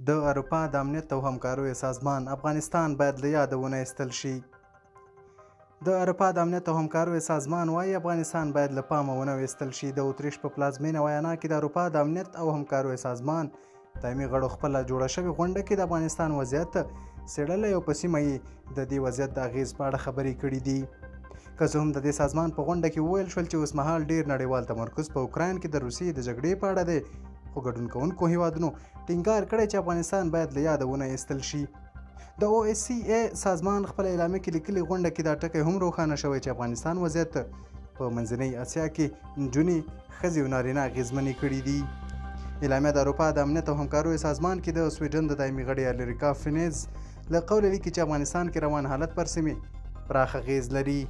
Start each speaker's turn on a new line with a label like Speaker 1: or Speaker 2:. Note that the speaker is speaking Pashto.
Speaker 1: د اروپا د امنیت او همکاریو سازمان افغانستان باید له یاده ونه ایستل شي. د اروپا د امنیت او همکاریو سازمان وايي افغانستان باید له پامه ونه ویستل شي. د اتریش په پلازمینه ویانا کې د اروپا د امنیت او همکاریو سازمان دایمي غړو خپله جوړه شوې غونډه کې د افغانستان وضعیت څېړلی او په سیمه یې د دې وضعیت د اغیز په اړه خبرې کړي دي. که څه هم د دې سازمان په غونډه کې وویل شول چې اوسمهال ډیر نړیوال تمرکز په اوکراین کې د روسیې د جګړې په اړه دی، خو ګډون کوونکو هیوادونو ټینګار کړی چې افغانستان باید له یاده ونه ایستل شي. د او اس سی ای سازمان خپل اعلامیه کې لیکلي غونډه کې دا ټکی هم روښانه شوی چې افغانستان وضعیت په منځنۍ اسیا کې نجونې، ښځې او نارینه اغېزمنې کړي دي. اعلامیه د اروپا د امنیت او همکاریو سازمان کې د سویډن د دایمي غړي الیریکا فینیز له قوله لیکي چې افغانستان کې روان حالت پر سیمې پراخ اغېز لري.